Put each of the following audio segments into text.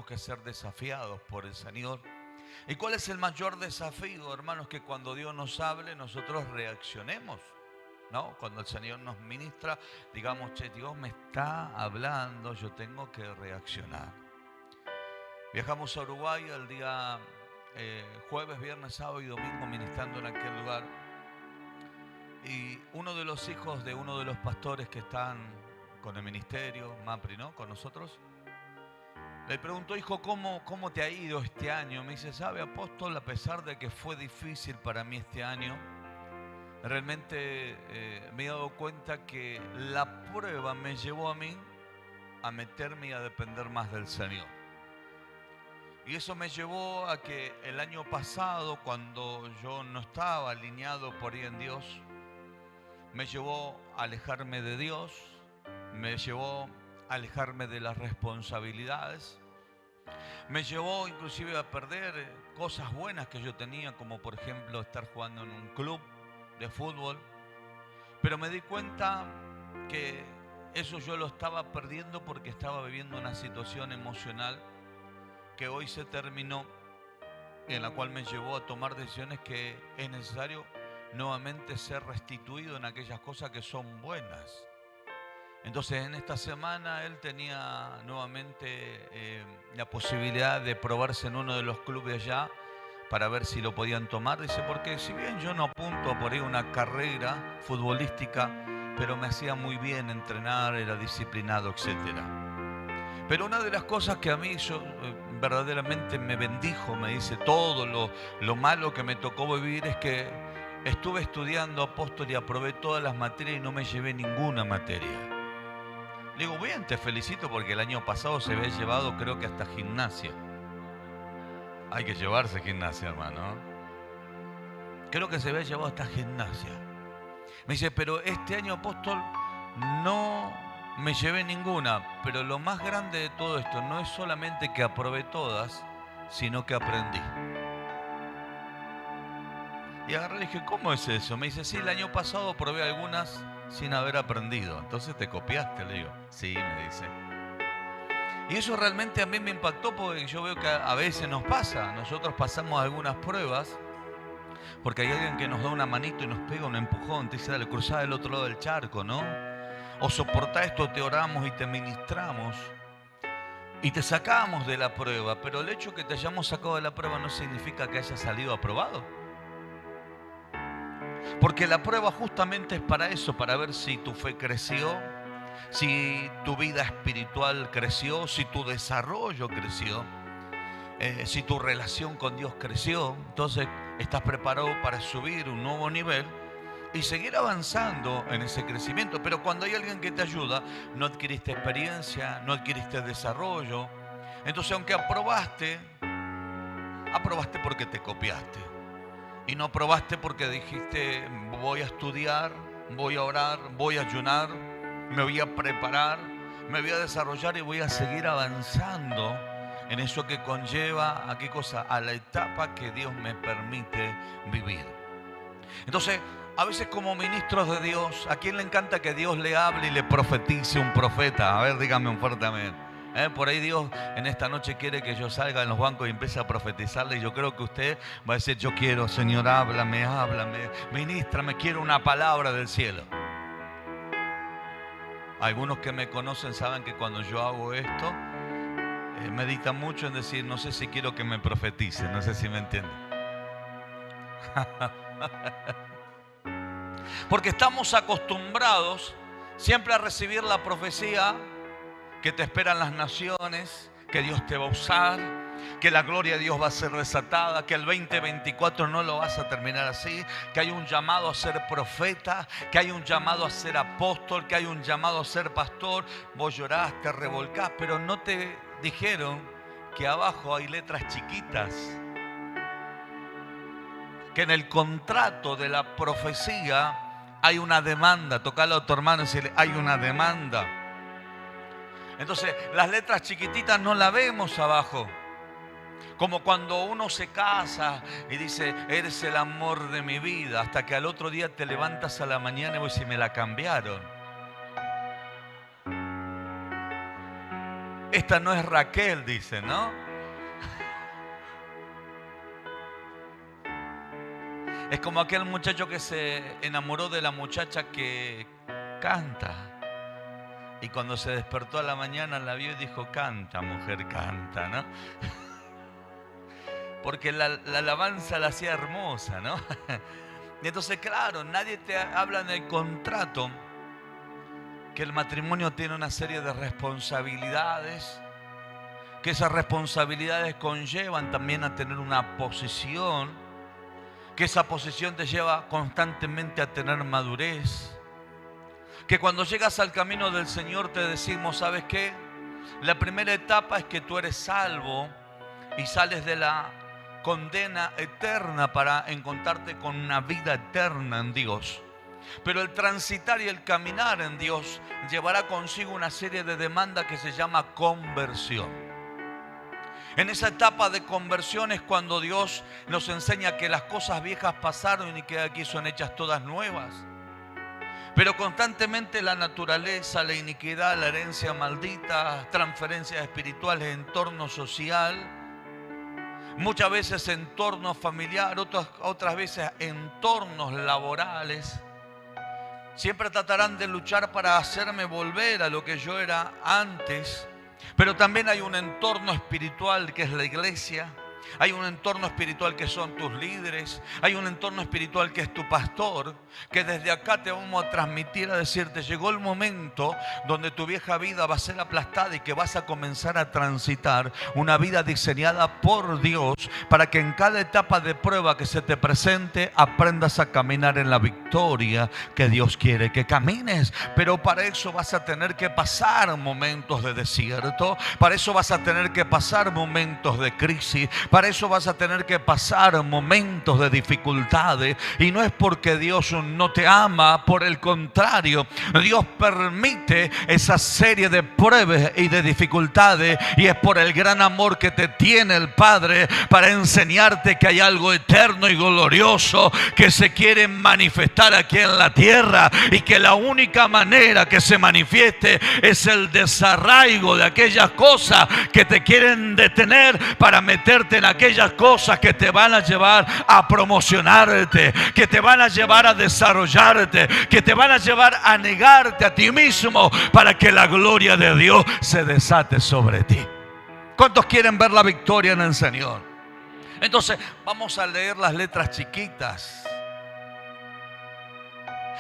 tenemos que ser desafiados por el Señor. ¿Y cuál es el mayor desafío, hermanos? Que cuando Dios nos hable, nosotros reaccionemos, ¿no? Cuando el Señor nos ministra, digamos, che, Dios me está hablando, yo tengo que reaccionar. Viajamos a Uruguay el día jueves, viernes, sábado y domingo ministrando en aquel lugar. Y uno de los hijos de uno de los pastores que están con el ministerio, Mapri, ¿no? Con nosotros, le preguntó, hijo, ¿cómo te ha ido este año? Me dice, ¿sabe, apóstol? A pesar de que fue difícil para mí este año, realmente me he dado cuenta que la prueba me llevó a mí a meterme y a depender más del Señor. Y eso me llevó a que el año pasado, cuando yo no estaba alineado por ahí en Dios, me llevó a alejarme de Dios, me llevó a alejarme de las responsabilidades, me llevó inclusive a perder cosas buenas que yo tenía, como por ejemplo estar jugando en un club de fútbol. Pero me di cuenta que eso yo lo estaba perdiendo porque estaba viviendo una situación emocional que hoy se terminó, en la cual me llevó a tomar decisiones que es necesario nuevamente ser restituido en aquellas cosas que son buenas. Entonces en esta semana él tenía nuevamente la posibilidad de probarse en uno de los clubes allá para ver si lo podían tomar. Dice, porque si bien yo no apunto por ahí una carrera futbolística, pero me hacía muy bien entrenar, era disciplinado, etcétera. Pero una de las cosas que a mí verdaderamente me bendijo, me dice, todo lo malo que me tocó vivir es que estuve estudiando, apóstol, y aprobé todas las materias y no me llevé ninguna materia. Le digo, bien, te felicito porque el año pasado se había llevado, creo que hasta gimnasia. Hay que llevarse gimnasia, hermano. Creo que se había llevado hasta gimnasia. Me dice, pero este año, apóstol, no me llevé ninguna. Pero lo más grande de todo esto no es solamente que aprobé todas, sino que aprendí. Y agarré y dije, ¿cómo es eso? Me dice, sí, el año pasado probé algunas sin haber aprendido. Entonces te copiaste, le digo. Sí, me dice. Y eso realmente a mí me impactó porque yo veo que a veces nos pasa. Nosotros pasamos algunas pruebas porque hay alguien que nos da una manito y nos pega un empujón. Te dice, dale, cruzá del otro lado del charco, ¿no? O soportá esto, te oramos y te ministramos. Y te sacamos de la prueba. Pero el hecho que te hayamos sacado de la prueba no significa que hayas salido aprobado. Porque la prueba justamente es para eso, para ver si tu fe creció, si tu vida espiritual creció, si tu desarrollo creció, si tu relación con Dios creció. Entonces estás preparado para subir un nuevo nivel y seguir avanzando en ese crecimiento. Pero cuando hay alguien que te ayuda, no adquiriste experiencia, no adquiriste desarrollo. Entonces aunque aprobaste porque te copiaste. Y no aprobaste porque dijiste, voy a estudiar, voy a orar, voy a ayunar, me voy a preparar, me voy a desarrollar y voy a seguir avanzando en eso que conlleva ¿a qué cosa? A la etapa que Dios me permite vivir. Entonces, a veces como ministros de Dios, ¿a quién le encanta que Dios le hable y le profetice un profeta? A ver, dígame un fuerte amén. Por ahí Dios en esta noche quiere que yo salga en los bancos y empiece a profetizarle. Y yo creo que usted va a decir, yo quiero, Señor, háblame, ministrame, quiero una palabra del cielo. Algunos que me conocen saben que cuando yo hago esto, meditan mucho en decir, no sé si quiero que me profetice, no sé si me entienden. Porque estamos acostumbrados siempre a recibir la profecía que te esperan las naciones, que Dios te va a usar, que la gloria de Dios va a ser desatada, que el 2024 no lo vas a terminar así, que hay un llamado a ser profeta, que hay un llamado a ser apóstol, que hay un llamado a ser pastor. Vos llorás, te revolcás, pero no te dijeron que abajo hay letras chiquitas, que en el contrato de la profecía hay una demanda. Tocale a tu hermano y decirle, hay una demanda. Entonces, las letras chiquititas no las vemos abajo. Como cuando uno se casa y dice, eres el amor de mi vida, hasta que al otro día te levantas a la mañana y dices, me la cambiaron. esta no es Raquel, dice, ¿no? Es como aquel muchacho que se enamoró de la muchacha que canta. Y cuando se despertó a la mañana la vio y dijo, canta, mujer, canta, ¿no? Porque la alabanza la hacía hermosa, ¿no? Y entonces, claro, nadie te habla en el contrato que el matrimonio tiene una serie de responsabilidades, que esas responsabilidades conllevan también a tener una posición, que esa posición te lleva constantemente a tener madurez, que cuando llegas al camino del Señor te decimos, ¿sabes qué? La primera etapa es que tú eres salvo y sales de la condena eterna para encontrarte con una vida eterna en Dios. Pero el transitar y el caminar en Dios llevará consigo una serie de demandas que se llama conversión. En esa etapa de conversión es cuando Dios nos enseña que las cosas viejas pasaron y que aquí son hechas todas nuevas. Pero constantemente la naturaleza, la iniquidad, la herencia maldita, transferencias espirituales, entorno social, muchas veces entorno familiar, otras veces entornos laborales, siempre tratarán de luchar para hacerme volver a lo que yo era antes. Pero también hay un entorno espiritual que es la iglesia. Hay un entorno espiritual que son tus líderes. Hay un entorno espiritual que es tu pastor. Que desde acá te vamos a transmitir, a decirte, llegó el momento donde tu vieja vida va a ser aplastada y que vas a comenzar a transitar una vida diseñada por Dios para que en cada etapa de prueba que se te presente aprendas a caminar en la victoria que Dios quiere que camines. Pero para eso vas a tener que pasar momentos de desierto. Para eso vas a tener que pasar momentos de crisis. Para eso vas a tener que pasar momentos de dificultades. Y no es porque Dios no te ama, por el contrario, Dios permite esa serie de pruebas y de dificultades, y es por el gran amor que te tiene el Padre para enseñarte que hay algo eterno y glorioso que se quiere manifestar aquí en la tierra, y que la única manera que se manifieste es el desarraigo de aquellas cosas que te quieren detener para meterte en aquellas cosas que te van a llevar a promocionarte, que te van a llevar a desarrollarte, que te van a llevar a negarte a ti mismo para que la gloria de Dios se desate sobre ti. ¿Cuántos quieren ver la victoria en el Señor? Entonces vamos a leer las letras chiquitas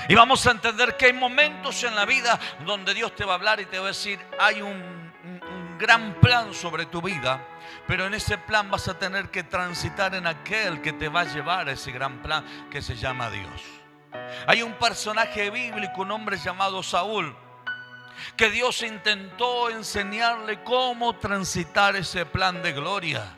y vamos a entender que hay momentos en la vida donde Dios te va a hablar y te va a decir, hay un gran plan sobre tu vida, pero en ese plan vas a tener que transitar en aquel que te va a llevar a ese gran plan que se llama Dios. Hay un personaje bíblico, un hombre llamado Saúl, que Dios intentó enseñarle cómo transitar ese plan de gloria.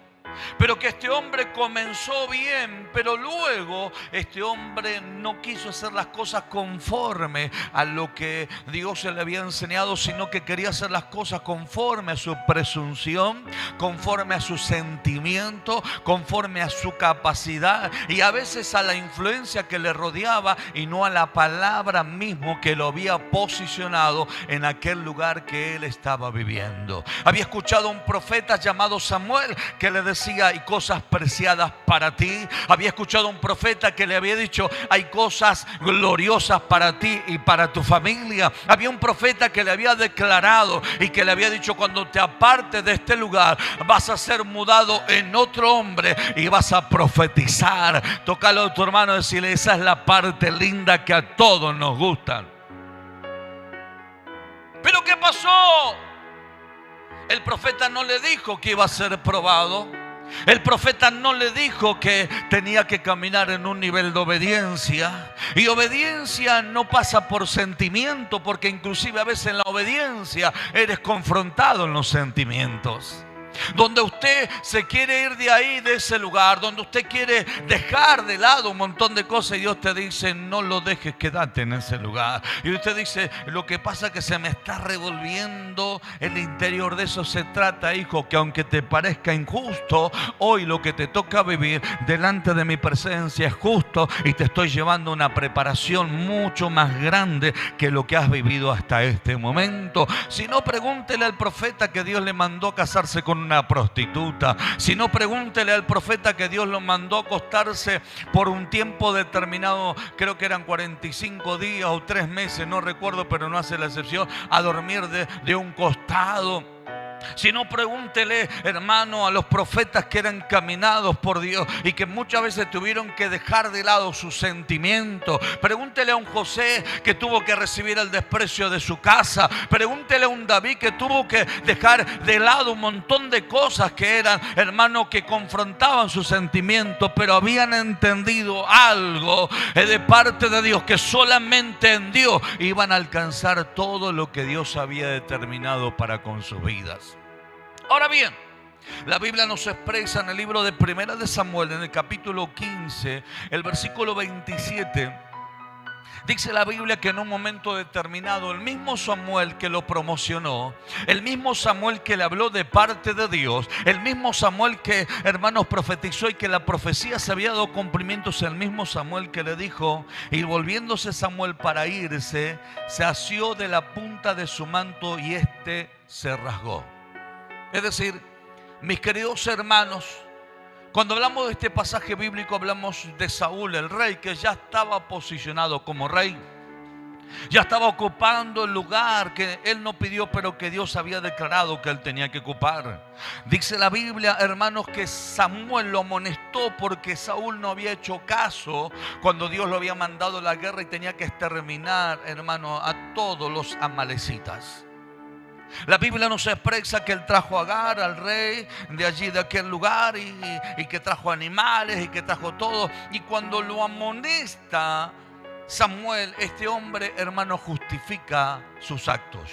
Pero que este hombre comenzó bien, pero luego este hombre no quiso hacer las cosas conforme a lo que Dios le había enseñado, sino que quería hacer las cosas conforme a su presunción, conforme a su sentimiento, conforme a su capacidad y a veces a la influencia que le rodeaba y no a la palabra mismo que lo había posicionado en aquel lugar que él estaba viviendo. Había escuchado a un profeta llamado Samuel que le decía, hay cosas preciadas para ti. Había escuchado a un profeta que le había dicho, hay cosas gloriosas para ti y para tu familia. Había un profeta que le había declarado y que le había dicho, cuando te apartes de este lugar vas a ser mudado en otro hombre y vas a profetizar. Tócalo a tu hermano y decirle, esa es la parte linda que a todos nos gusta. ¿Pero qué pasó? El profeta no le dijo que iba a ser probado. El profeta no le dijo que tenía que caminar en un nivel de obediencia. Y obediencia no pasa por sentimiento, porque inclusive a veces en la obediencia eres confrontado en los sentimientos. Donde usted se quiere ir de ahí, de ese lugar, donde usted quiere dejar de lado un montón de cosas y Dios te dice, no lo dejes, quédate en ese lugar. Y usted dice, lo que pasa es que se me está revolviendo el interior. De eso se trata, hijo, que aunque te parezca injusto, hoy lo que te toca vivir delante de mi presencia es justo. esto y te estoy llevando a una preparación mucho más grande que lo que has vivido hasta este momento. Si no, pregúntele al profeta que Dios le mandó a casarse con una prostituta. Si no, pregúntele al profeta que Dios lo mandó a acostarse por un tiempo determinado, creo que eran 45 días o 3 meses, no recuerdo, pero no hace la excepción, a dormir de un costado. Si no, pregúntele, hermano, a los profetas que eran caminados por Dios y que muchas veces tuvieron que dejar de lado sus sentimientos. Pregúntele a un José que tuvo que recibir el desprecio de su casa. Pregúntele a un David que tuvo que dejar de lado un montón de cosas que eran, hermano, que confrontaban sus sentimientos, pero habían entendido algo de parte de Dios, que solamente en Dios iban a alcanzar todo lo que Dios había determinado para con sus vidas. Ahora bien, la Biblia nos expresa en el libro de Primera de Samuel, en el capítulo 15, el versículo 27. Dice la Biblia que en un momento determinado, el mismo Samuel que lo promocionó, el mismo Samuel que le habló de parte de Dios, el mismo Samuel que, hermanos, profetizó y que la profecía se había dado cumplimientos, el mismo Samuel que le dijo, y volviéndose Samuel para irse, se asió de la punta de su manto y éste se rasgó. Es decir, mis queridos hermanos, cuando hablamos de este pasaje bíblico, hablamos de Saúl, el rey, que ya estaba posicionado como rey. Ya estaba ocupando el lugar que él no pidió, pero que Dios había declarado que él tenía que ocupar. Dice la Biblia, hermanos, que Samuel lo amonestó porque Saúl no había hecho caso cuando Dios lo había mandado a la guerra y tenía que exterminar, hermano, a todos los amalecitas. La Biblia nos expresa que él trajo a Agar, al rey de allí, de aquel lugar, y que trajo animales y que trajo todo. Y cuando lo amonesta Samuel, este hombre, hermano, justifica sus actos.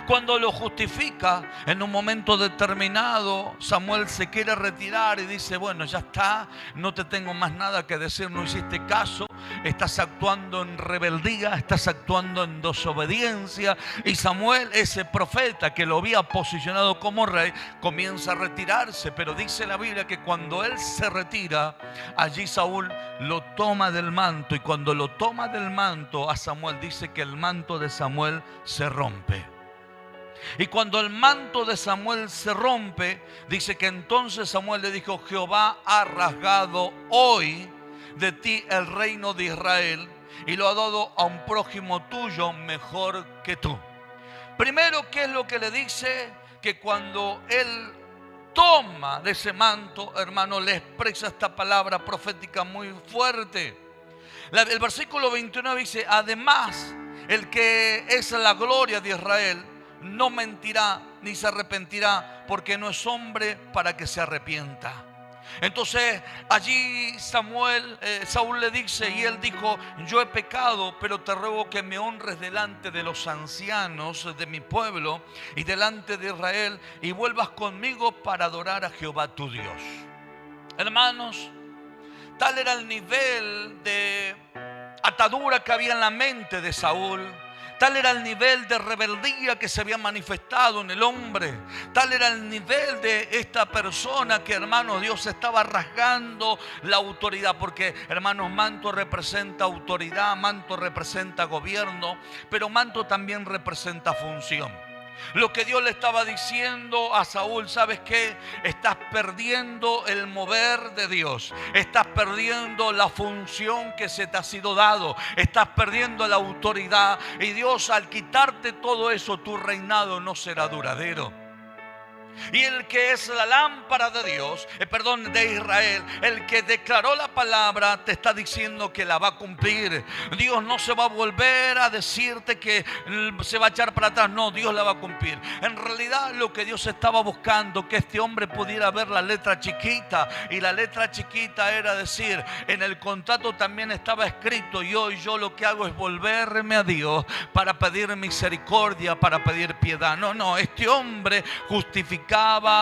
Cuando lo justifica, en un momento determinado, Samuel se quiere retirar y dice, bueno, ya está, no te tengo más nada que decir, no hiciste caso, estás actuando en rebeldía, estás actuando en desobediencia. Y Samuel, ese profeta que lo había posicionado como rey, comienza a retirarse. Pero dice la Biblia que cuando él se retira, allí Saúl lo toma del manto, y cuando lo toma del manto a Samuel, dice que el manto de Samuel se rompe. Y cuando el manto de Samuel se rompe, dice que entonces Samuel le dijo, Jehová ha rasgado hoy de ti el reino de Israel y lo ha dado a un prójimo tuyo mejor que tú. Primero, ¿qué es lo que le dice? Que cuando él toma de ese manto, hermano, le expresa esta palabra profética muy fuerte. El versículo 29 dice, además, el que es la gloria de Israel no mentirá ni se arrepentirá, porque no es hombre para que se arrepienta. Entonces allí Saúl le dice, y él dijo, yo he pecado, pero te ruego que me honres delante de los ancianos de mi pueblo y delante de Israel, y vuelvas conmigo para adorar a Jehová tu Dios. Hermanos, tal era el nivel de atadura que había en la mente de Saúl. Tal era el nivel de rebeldía que se había manifestado en el hombre. Tal era el nivel de esta persona que, hermanos, Dios estaba rasgando la autoridad. Porque, hermanos, manto representa autoridad, manto representa gobierno, pero manto también representa función. Lo que Dios le estaba diciendo a Saúl, ¿sabes qué? Estás perdiendo el mover de Dios. Estás perdiendo la función que se te ha sido dado. Estás perdiendo la autoridad. Y Dios, al quitarte todo eso, tu reinado no será duradero. Y el que es la lámpara de Dios, de Israel, el que declaró la palabra, te está diciendo que la va a cumplir. Dios no se va a volver a decirte que se va a echar para atrás. No, Dios la va a cumplir. En realidad lo que Dios estaba buscando, que este hombre pudiera ver la letra chiquita. Y la letra chiquita era decir, en el contrato también estaba escrito, y hoy yo lo que hago es volverme a Dios para pedir misericordia, para pedir piedad. No, este hombre justificaba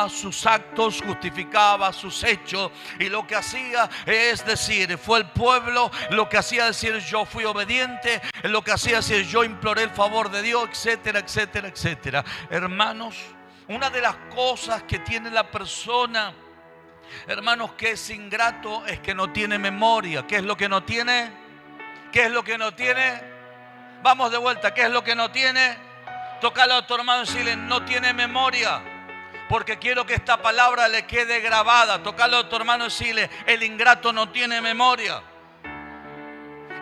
sus actos, justificaba sus hechos, y lo que hacía es decir, fue el pueblo, lo que hacía decir, yo fui obediente, lo que hacía decir, yo imploré el favor de Dios, etcétera, etcétera, etcétera. Hermanos, una de las cosas que tiene la persona Hermanos, que es ingrato es que no tiene memoria. ¿Qué es lo que no tiene? ¿Qué es lo que no tiene? Vamos de vuelta, ¿qué es lo que no tiene? Tócalo a tu hermano y decirle, no tiene memoria. Porque quiero que esta palabra le quede grabada. Tócalo a tu hermano y decirle, el ingrato no tiene memoria.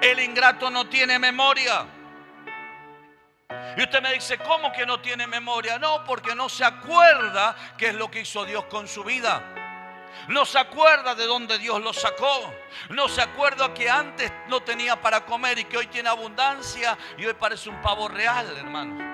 El ingrato no tiene memoria. Y usted me dice, ¿cómo que no tiene memoria? No, porque no se acuerda qué es lo que hizo Dios con su vida. No se acuerda de dónde Dios lo sacó. No se acuerda que antes no tenía para comer y que hoy tiene abundancia y hoy parece un pavo real, hermanos.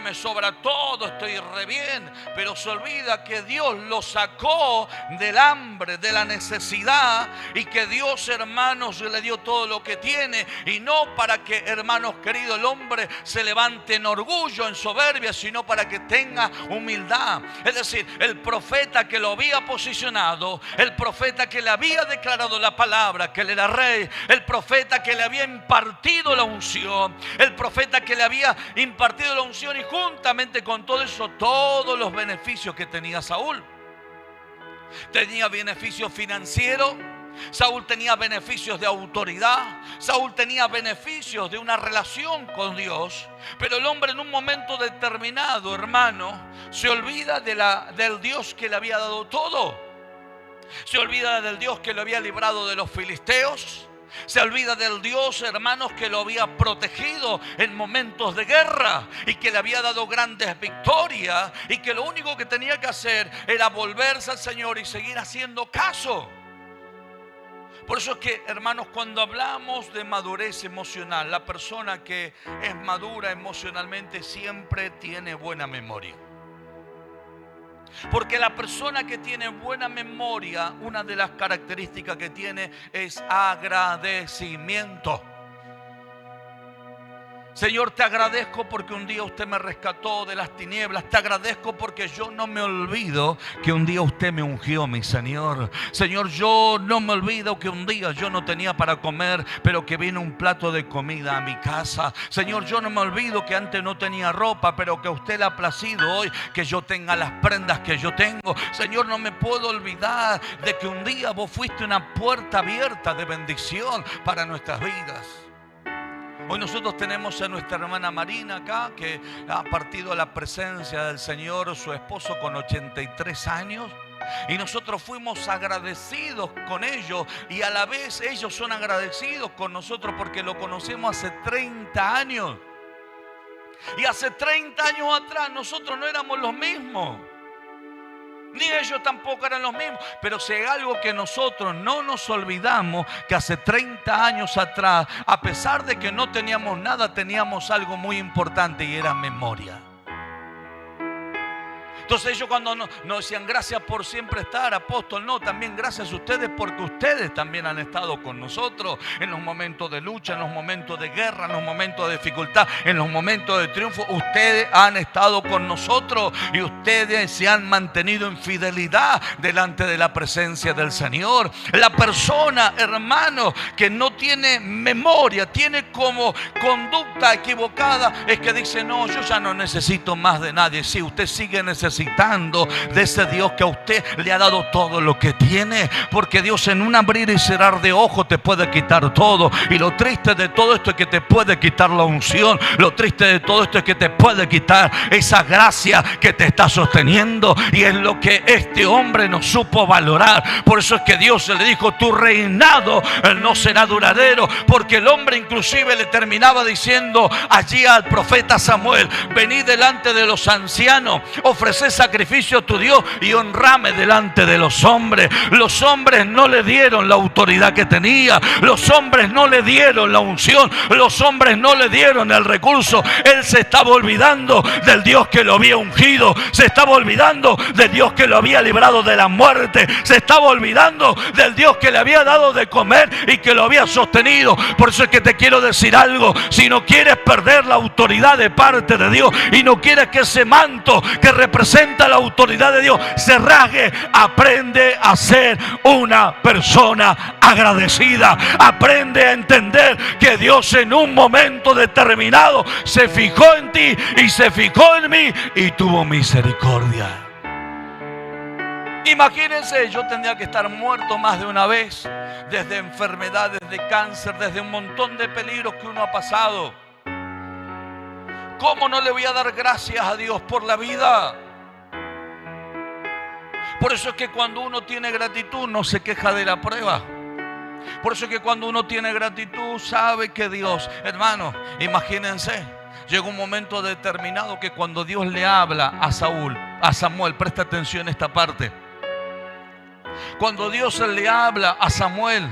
Me sobra todo, estoy re bien. Pero se olvida que Dios lo sacó del hambre, de la necesidad, y que Dios, hermanos, le dio todo lo que tiene. Y no para que, hermanos queridos, el hombre se levante en orgullo, en soberbia, sino para que tenga humildad. Es decir, el profeta que lo había posicionado, el profeta que le había declarado la palabra, que él era rey, el profeta que le había impartido la unción, el profeta que le había impartido la unción, y juntamente con todo eso, todos los beneficios que tenía Saúl. Tenía beneficios financieros, Saúl tenía beneficios de autoridad, Saúl tenía beneficios de una relación con Dios. Pero el hombre en un momento determinado, hermano, se olvida del Dios que le había dado todo. Se olvida del Dios que lo había librado de los filisteos. Se olvida del Dios, hermanos, que lo había protegido en momentos de guerra y que le había dado grandes victorias, y que lo único que tenía que hacer era volverse al Señor y seguir haciendo caso. Por eso es que, hermanos, cuando hablamos de madurez emocional, la persona que es madura emocionalmente siempre tiene buena memoria. Porque la persona que tiene buena memoria, una de las características que tiene es agradecimiento. Señor, te agradezco porque un día usted me rescató de las tinieblas. Te agradezco porque yo no me olvido que un día usted me ungió, mi Señor. Señor, yo no me olvido que un día yo no tenía para comer, pero que vino un plato de comida a mi casa. Señor, yo no me olvido que antes no tenía ropa, pero que a usted le ha placido hoy que yo tenga las prendas que yo tengo. Señor, no me puedo olvidar de que un día vos fuiste una puerta abierta de bendición para nuestras vidas. Hoy nosotros tenemos a nuestra hermana Marina acá, que ha partido a la presencia del Señor, su esposo con 83 años. Y nosotros fuimos agradecidos con ellos, y a la vez ellos son agradecidos con nosotros porque lo conocemos hace 30 años. Y hace 30 años atrás nosotros no éramos los mismos. Ni ellos tampoco eran los mismos. Pero si hay algo que nosotros no nos olvidamos, que hace 30 años atrás, a pesar de que no teníamos nada, teníamos algo muy importante, y era memoria. Entonces ellos cuando nos decían gracias por siempre estar, apóstol, no, también gracias a ustedes porque ustedes también han estado con nosotros en los momentos de lucha, en los momentos de guerra, en los momentos de dificultad, en los momentos de triunfo. Ustedes han estado con nosotros y ustedes se han mantenido en fidelidad delante de la presencia del Señor. La persona, hermano, que no tiene memoria, tiene como conducta equivocada, es que dice, no, yo ya no necesito más de nadie. Sí, usted sigue necesitando de ese Dios que a usted le ha dado todo lo que tiene, porque Dios en un abrir y cerrar de ojos te puede quitar todo. Y lo triste de todo esto es que te puede quitar la unción. Lo triste de todo esto es que te puede quitar esa gracia que te está sosteniendo, y es lo que este hombre no supo valorar. Por eso es que Dios le dijo, tu reinado no será duradero, porque el hombre inclusive le terminaba diciendo allí al profeta Samuel, vení delante de los ancianos, ofrecé sacrificio a tu Dios y honrame delante de los hombres. Los hombres no le dieron la autoridad que tenía, los hombres no le dieron la unción, los hombres no le dieron el recurso. Él se estaba olvidando del Dios que lo había ungido, se estaba olvidando del Dios que lo había librado de la muerte, se estaba olvidando del Dios que le había dado de comer y que lo había sostenido. Por eso es que te quiero decir algo: si no quieres perder la autoridad de parte de Dios y no quieres que ese manto que representa la autoridad de Dios se rasgue, aprende a ser una persona agradecida. Aprende a entender que Dios en un momento determinado se fijó en ti y se fijó en mí y tuvo misericordia. Imagínense, yo tendría que estar muerto más de una vez, desde enfermedades de cáncer, desde un montón de peligros que uno ha pasado. ¿Cómo no le voy a dar gracias a Dios por la vida? Por eso es que cuando uno tiene gratitud no se queja de la prueba. Por eso es que cuando uno tiene gratitud sabe que Dios, hermano, imagínense, llegó un momento determinado que cuando Dios le habla a Samuel, presta atención a esta parte. Cuando Dios le habla a Samuel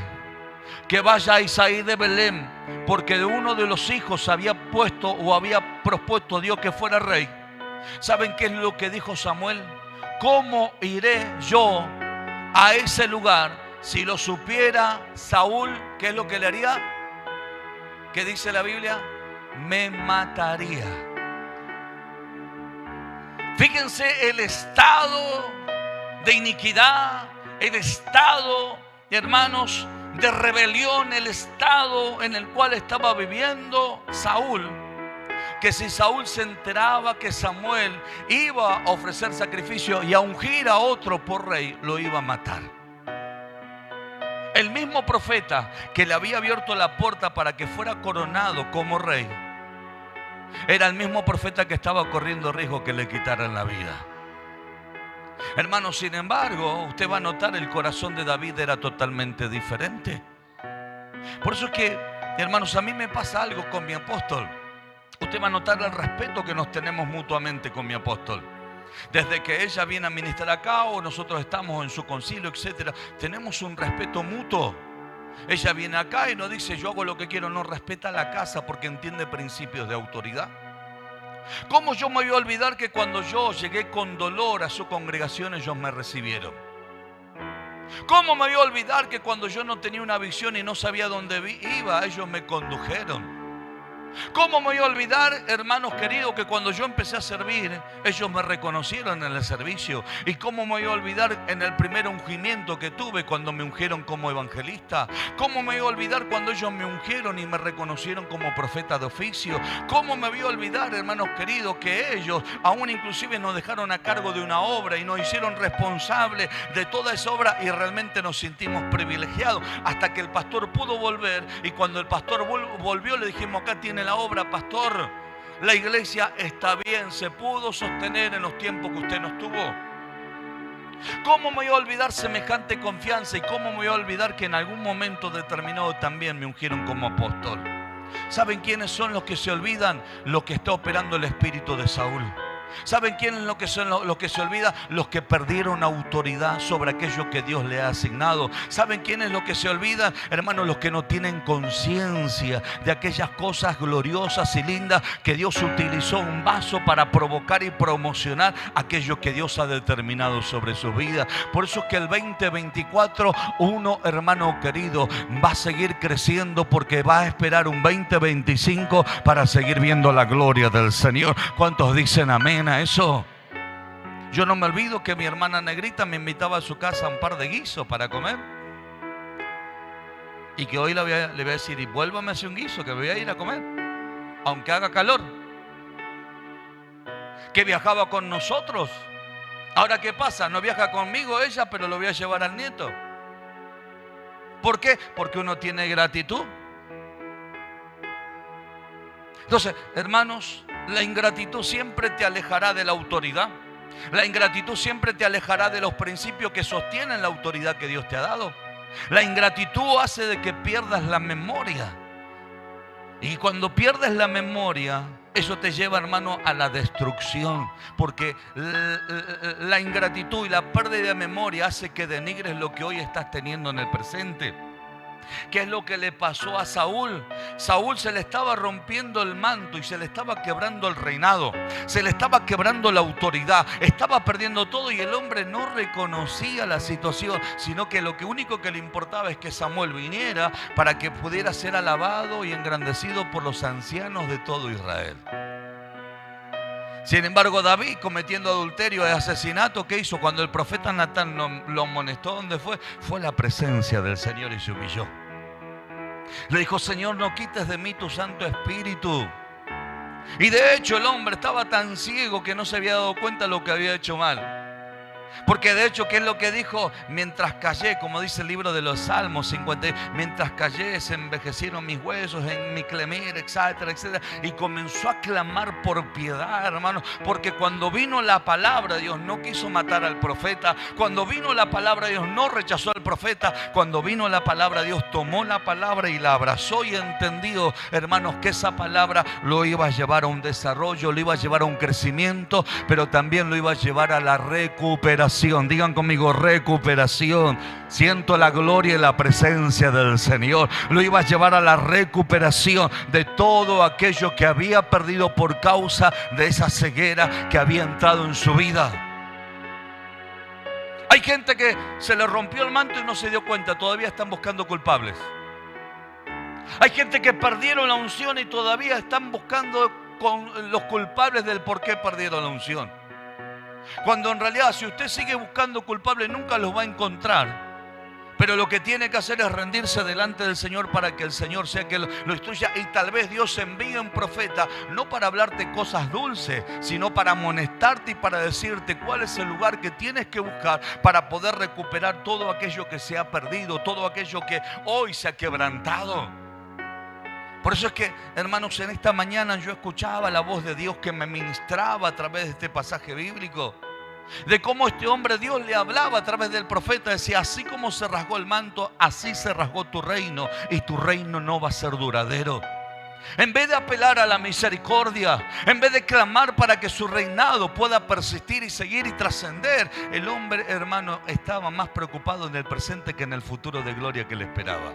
que vaya a Isaí de Belén, porque de uno de los hijos había puesto o había propuesto Dios que fuera rey. ¿Saben qué es lo que dijo Samuel? ¿Cómo iré yo a ese lugar si lo supiera Saúl? ¿Qué es lo que le haría? ¿Qué dice la Biblia? Me mataría. Fíjense el estado de iniquidad, el estado, hermanos, de rebelión, el estado en el cual estaba viviendo Saúl. Que si Saúl se enteraba que Samuel iba a ofrecer sacrificio y a ungir a otro por rey, lo iba a matar. El mismo profeta que le había abierto la puerta para que fuera coronado como rey, era el mismo profeta que estaba corriendo riesgo que le quitaran la vida. Hermanos, sin embargo, usted va a notar el corazón de David era totalmente diferente. Por eso es que, hermanos, a mí me pasa algo con mi apóstol. Usted va a notar el respeto que nos tenemos mutuamente con mi apóstol. Desde que ella viene a ministrar acá o nosotros estamos en su concilio, etcétera, tenemos un respeto mutuo. Ella viene acá y no dice yo hago lo que quiero, no, respeta la casa porque entiende principios de autoridad. ¿Cómo yo me voy a olvidar que cuando yo llegué con dolor a su congregación ellos me recibieron? ¿Cómo me voy a olvidar que cuando yo no tenía una visión y no sabía dónde iba, ellos me condujeron? ¿Cómo me voy a olvidar, hermanos queridos, que cuando yo empecé a servir, ellos me reconocieron en el servicio? ¿Y cómo me voy a olvidar en el primer ungimiento que tuve cuando me ungieron como evangelista? ¿Cómo me voy a olvidar cuando ellos me ungieron y me reconocieron como profeta de oficio? ¿Cómo me voy a olvidar, hermanos queridos, que ellos aún inclusive nos dejaron a cargo de una obra y nos hicieron responsables de toda esa obra y realmente nos sentimos privilegiados? Hasta que el pastor pudo volver y cuando el pastor volvió le dijimos acá tiene la obra, pastor. La iglesia está bien, se pudo sostener en los tiempos que usted no estuvo. ¿Cómo me voy a olvidar semejante confianza? ¿Y cómo me voy a olvidar que en algún momento determinado también me ungieron como apóstol? ¿Saben quiénes son los que se olvidan? Los que está operando el espíritu de Saúl. ¿Saben quiénes son los que se olvidan? Los que perdieron autoridad sobre aquello que Dios le ha asignado. ¿Saben quiénes los que se olvidan? Hermanos, los que no tienen conciencia de aquellas cosas gloriosas y lindas que Dios utilizó un vaso para provocar y promocionar aquello que Dios ha determinado sobre su vida. Por eso es que el 2024 uno, hermano querido, va a seguir creciendo porque va a esperar un 2025 para seguir viendo la gloria del Señor. ¿Cuántos dicen amén a eso? Yo no me olvido que mi hermana negrita me invitaba a su casa a un par de guisos para comer. Y que hoy le voy a decir, y vuélvame a hacer un guiso, que me voy a ir a comer, aunque haga calor. Que viajaba con nosotros. Ahora, ¿qué pasa? No viaja conmigo ella, pero lo voy a llevar al nieto. ¿Por qué? Porque uno tiene gratitud. Entonces, hermanos, la ingratitud siempre te alejará de la autoridad. La ingratitud siempre te alejará de los principios que sostienen la autoridad que Dios te ha dado. La ingratitud hace de que pierdas la memoria. Y cuando pierdes la memoria, eso te lleva, hermano, a la destrucción. Porque la ingratitud y la pérdida de memoria hace que denigres lo que hoy estás teniendo en el presente. ¿Qué es lo que le pasó a Saúl? Saúl se le estaba rompiendo el manto y se le estaba quebrando el reinado. Se le estaba quebrando la autoridad. Estaba perdiendo todo y el hombre no reconocía la situación, sino que lo único que le importaba es que Samuel viniera para que pudiera ser alabado y engrandecido por los ancianos de todo Israel. Sin embargo, David, cometiendo adulterio y asesinato, ¿qué hizo? Cuando el profeta Natán lo amonestó, ¿dónde fue? Fue a la presencia del Señor y se humilló. Le dijo, Señor, no quites de mí tu Santo Espíritu. Y de hecho el hombre estaba tan ciego que no se había dado cuenta de lo que había hecho mal. Porque de hecho, ¿qué es lo que dijo? Mientras callé, como dice el libro de los Salmos 50, mientras callé se envejecieron mis huesos en mi clemir, etcétera, etcétera. Y comenzó a clamar por piedad, hermanos. Porque cuando vino la palabra de Dios no quiso matar al profeta. Cuando vino la palabra de Dios no rechazó al profeta. Cuando vino la palabra de Dios tomó la palabra y la abrazó y entendió, hermanos, que esa palabra lo iba a llevar a un desarrollo, lo iba a llevar a un crecimiento, pero también lo iba a llevar a la recuperación. Digan conmigo, recuperación. Siento la gloria y la presencia del Señor. Lo iba a llevar a la recuperación de todo aquello que había perdido por causa de esa ceguera que había entrado en su vida. Hay gente que se le rompió el manto y no se dio cuenta. Todavía están buscando culpables. Hay gente que perdieron la unción y todavía están buscando con los culpables del por qué perdieron la unción. Cuando en realidad, si usted sigue buscando culpables, nunca los va a encontrar. Pero lo que tiene que hacer es rendirse delante del Señor para que el Señor sea que lo instruya. Y tal vez Dios envíe un profeta, no para hablarte cosas dulces, sino para amonestarte y para decirte cuál es el lugar que tienes que buscar para poder recuperar todo aquello que se ha perdido, todo aquello que hoy se ha quebrantado. Por eso es que, hermanos, en esta mañana yo escuchaba la voz de Dios que me ministraba a través de este pasaje bíblico. De cómo este hombre Dios le hablaba a través del profeta. Decía, así como se rasgó el manto, así se rasgó tu reino. Y tu reino no va a ser duradero. En vez de apelar a la misericordia, en vez de clamar para que su reinado pueda persistir y seguir y trascender, el hombre, hermano, estaba más preocupado en el presente que en el futuro de gloria que le esperaba.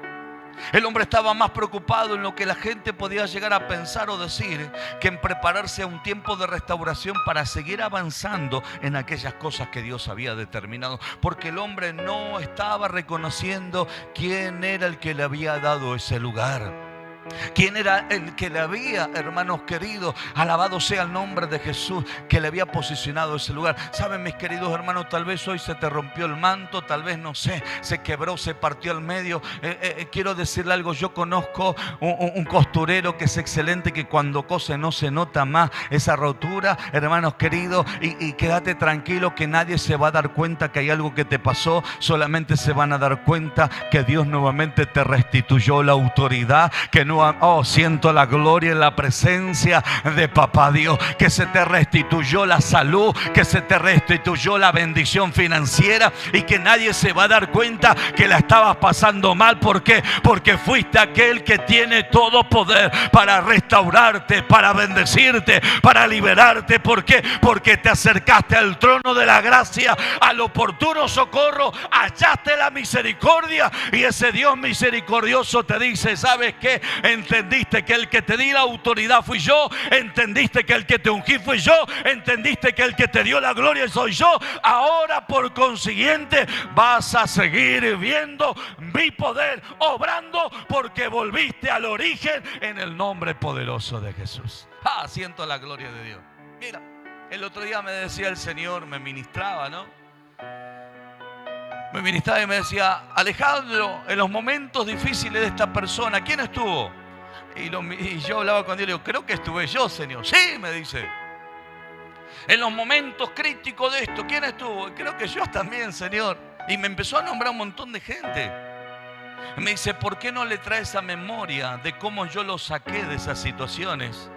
El hombre estaba más preocupado en lo que la gente podía llegar a pensar o decir que en prepararse a un tiempo de restauración para seguir avanzando en aquellas cosas que Dios había determinado. Porque el hombre no estaba reconociendo quién era el que le había dado ese lugar. ¿Quién era el que le había, hermanos queridos, alabado sea el nombre de Jesús, que le había posicionado ese lugar? Saben, mis queridos hermanos, tal vez hoy se te rompió el manto, tal vez, no sé, se quebró, se partió al medio. Quiero decirle algo, yo conozco un costurero que es excelente, que cuando cose no se nota más esa rotura, hermanos queridos, y quédate tranquilo que nadie se va a dar cuenta que hay algo que te pasó, solamente se van a dar cuenta que Dios nuevamente te restituyó la autoridad, que no. Siento la gloria y la presencia de Papá Dios, que se te restituyó la salud, que se te restituyó la bendición financiera y que nadie se va a dar cuenta que la estabas pasando mal. ¿Por qué? Porque fuiste aquel que tiene todo poder para restaurarte, para bendecirte, para liberarte. ¿Por qué? Porque te acercaste al trono de la gracia, al oportuno socorro, hallaste la misericordia y ese Dios misericordioso te dice, ¿sabes qué? Entendiste que el que te di la autoridad fui yo. Entendiste que el que te ungí fui yo. Entendiste que el que te dio la gloria soy yo. Ahora por consiguiente vas a seguir viendo mi poder obrando, porque volviste al origen en el nombre poderoso de Jesús. Siento la gloria de Dios. Mira, el otro día me decía el Señor, me ministraba, ¿no? Me ministraba y me decía, Alejandro, en los momentos difíciles de esta persona, ¿quién estuvo? Y yo hablaba con Dios y le digo, creo que estuve yo, Señor. Sí, me dice. En los momentos críticos de esto, ¿quién estuvo? Creo que yo también, Señor. Y me empezó a nombrar un montón de gente. Me dice, ¿por qué no le traes a memoria de cómo yo los saqué de esas situaciones?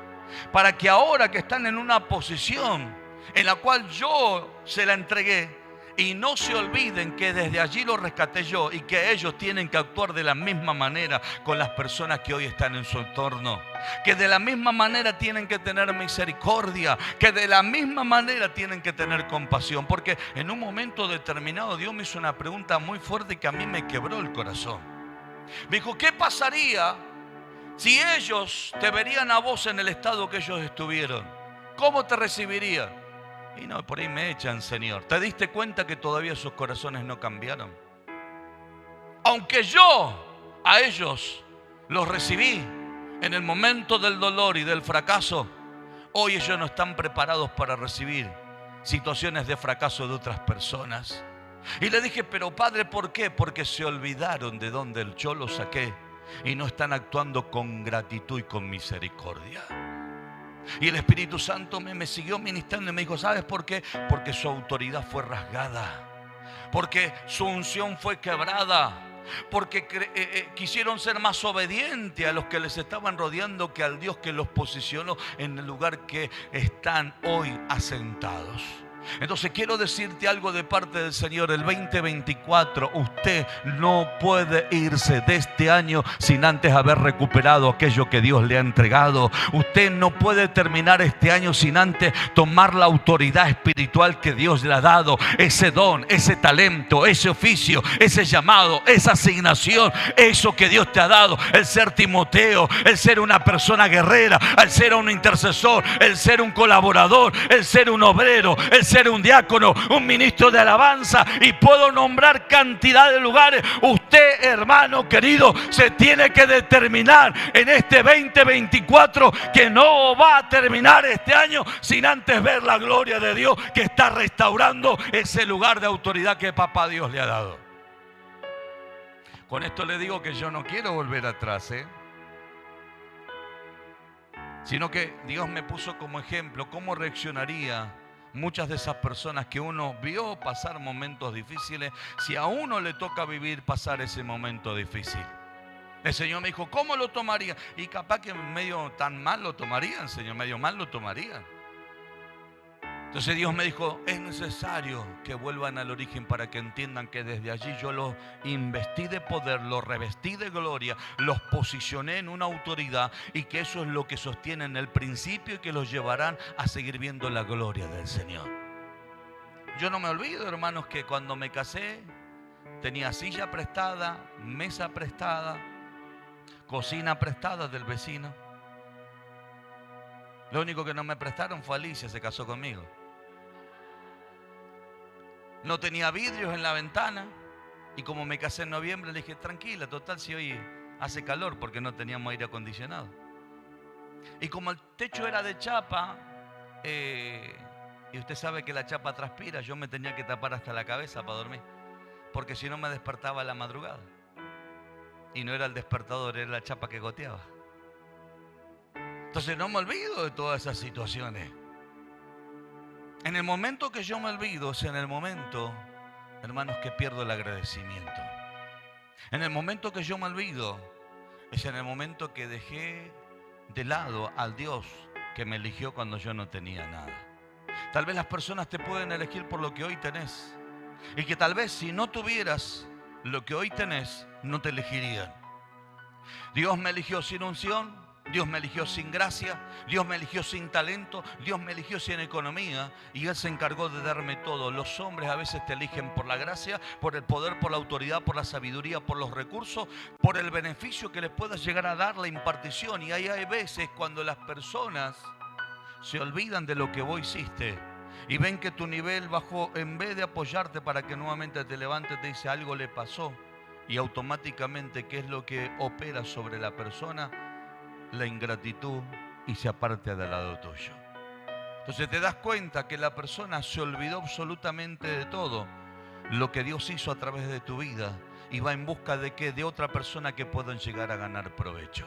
Para que ahora que están en una posición en la cual yo se la entregué, y no se olviden que desde allí lo rescaté yo y que ellos tienen que actuar de la misma manera con las personas que hoy están en su entorno. Que de la misma manera tienen que tener misericordia, que de la misma manera tienen que tener compasión. Porque en un momento determinado Dios me hizo una pregunta muy fuerte que a mí me quebró el corazón. Me dijo, ¿qué pasaría si ellos te verían a vos en el estado que ellos estuvieron? ¿Cómo te recibirían? Y no, por ahí me echan, Señor. ¿Te diste cuenta que todavía sus corazones no cambiaron? Aunque yo a ellos los recibí en el momento del dolor y del fracaso, hoy ellos no están preparados para recibir situaciones de fracaso de otras personas. Y le dije, pero Padre, ¿por qué? Porque se olvidaron de dónde yo los saqué y no están actuando con gratitud y con misericordia. Y el Espíritu Santo me siguió ministrando y me dijo, ¿sabes por qué? Porque su autoridad fue rasgada, porque su unción fue quebrada, porque quisieron ser más obedientes a los que les estaban rodeando que al Dios que los posicionó en el lugar que están hoy asentados. Entonces quiero decirte algo de parte del Señor. El 2024 usted no puede irse de este año sin antes haber recuperado aquello que Dios le ha entregado. Usted no puede terminar este año sin antes tomar la autoridad espiritual que Dios le ha dado. Ese don, ese talento, ese oficio, ese llamado, esa asignación, eso que Dios te ha dado. El ser Timoteo, el ser una persona guerrera, el ser un intercesor, el ser un colaborador, el ser un obrero, el ser un diácono, un ministro de alabanza, y puedo nombrar cantidad de lugares. Usted, hermano querido, se tiene que determinar en este 2024 que no va a terminar este año sin antes ver la gloria de Dios que está restaurando ese lugar de autoridad que papá Dios le ha dado. Con esto le digo que yo no quiero volver atrás, sino que Dios me puso como ejemplo cómo reaccionaría muchas de esas personas que uno vio pasar momentos difíciles si a uno le toca pasar ese momento difícil. El Señor me dijo, ¿cómo lo tomaría? Y capaz que medio tan mal lo tomarían, Señor, medio mal lo tomarían. Entonces Dios me dijo, es necesario que vuelvan al origen para que entiendan que desde allí yo los investí de poder, los revestí de gloria, los posicioné en una autoridad, y que eso es lo que sostienen el principio y que los llevarán a seguir viendo la gloria del Señor. Yo no me olvido, hermanos, que cuando me casé tenía silla prestada, mesa prestada, cocina prestada del vecino. Lo único que no me prestaron fue Alicia, se casó conmigo. No tenía vidrios en la ventana, y como me casé en noviembre le dije, tranquila, total si hoy hace calor, porque no teníamos aire acondicionado. Y como el techo era de chapa, y usted sabe que la chapa transpira, yo me tenía que tapar hasta la cabeza para dormir, porque si no me despertaba a la madrugada. Y no era el despertador, era la chapa que goteaba. Entonces no me olvido de todas esas situaciones. En el momento que yo me olvido es en el momento, hermanos, que pierdo el agradecimiento. En el momento que yo me olvido es en el momento que dejé de lado al Dios que me eligió cuando yo no tenía nada. Tal vez las personas te pueden elegir por lo que hoy tenés, y que tal vez si no tuvieras lo que hoy tenés, no te elegirían. Dios me eligió sin unción, Dios me eligió sin gracia, Dios me eligió sin talento, Dios me eligió sin economía, y Él se encargó de darme todo. Los hombres a veces te eligen por la gracia, por el poder, por la autoridad, por la sabiduría, por los recursos, por el beneficio que les puedas llegar a dar, la impartición. Y hay veces cuando las personas se olvidan de lo que vos hiciste y ven que tu nivel bajó, en vez de apoyarte para que nuevamente te levantes, te dice algo le pasó, y automáticamente, ¿qué es lo que opera sobre la persona? La ingratitud, y se aparte del lado tuyo. Entonces te das cuenta que la persona se olvidó absolutamente de todo lo que Dios hizo a través de tu vida, y va en busca de qué, de otra persona que puedan llegar a ganar provecho.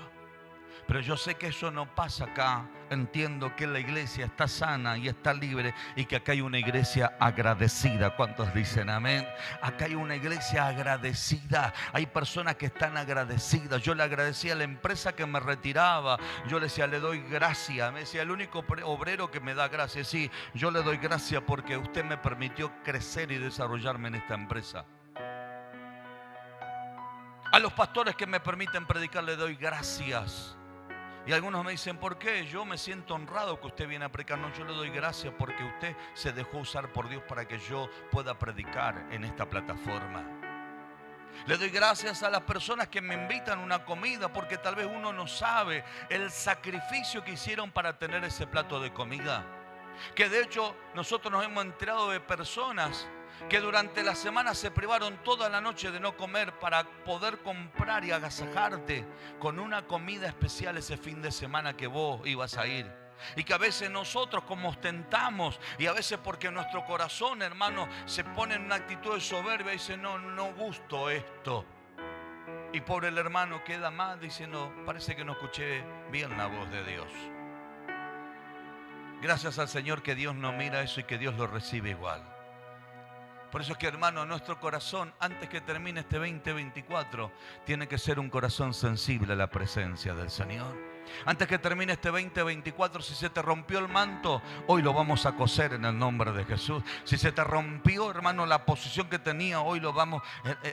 Pero yo sé que eso no pasa acá. Entiendo que la iglesia está sana y está libre, y que acá hay una iglesia agradecida. ¿Cuántos dicen amén? Acá hay una iglesia agradecida. Hay personas que están agradecidas. Yo le agradecía a la empresa que me retiraba. Yo le decía, le doy gracias. Me decía, el único obrero que me da gracias. Sí, yo le doy gracias porque usted me permitió crecer y desarrollarme en esta empresa. A los pastores que me permiten predicar le doy gracias. Y algunos me dicen, ¿por qué? Yo me siento honrado que usted viene a predicar. No, yo le doy gracias porque usted se dejó usar por Dios para que yo pueda predicar en esta plataforma. Le doy gracias a las personas que me invitan a una comida, porque tal vez uno no sabe el sacrificio que hicieron para tener ese plato de comida. Que de hecho nosotros nos hemos enterado de personas que durante la semana se privaron toda la noche de no comer para poder comprar y agasajarte con una comida especial ese fin de semana que vos ibas a ir. Y que a veces nosotros, como ostentamos, y a veces porque nuestro corazón, hermano, se pone en una actitud de soberbia y dice, no gusto esto. Y por el hermano queda mal diciendo, parece que no escuché bien la voz de Dios. Gracias al Señor que Dios no mira eso y que Dios lo recibe igual. Por eso es que, hermano, nuestro corazón, antes que termine este 2024, tiene que ser un corazón sensible a la presencia del Señor. Antes que termine este 2024, si se te rompió el manto, hoy lo vamos a coser en el nombre de Jesús. Si se te rompió, hermano, la posición que tenía, hoy lo vamos,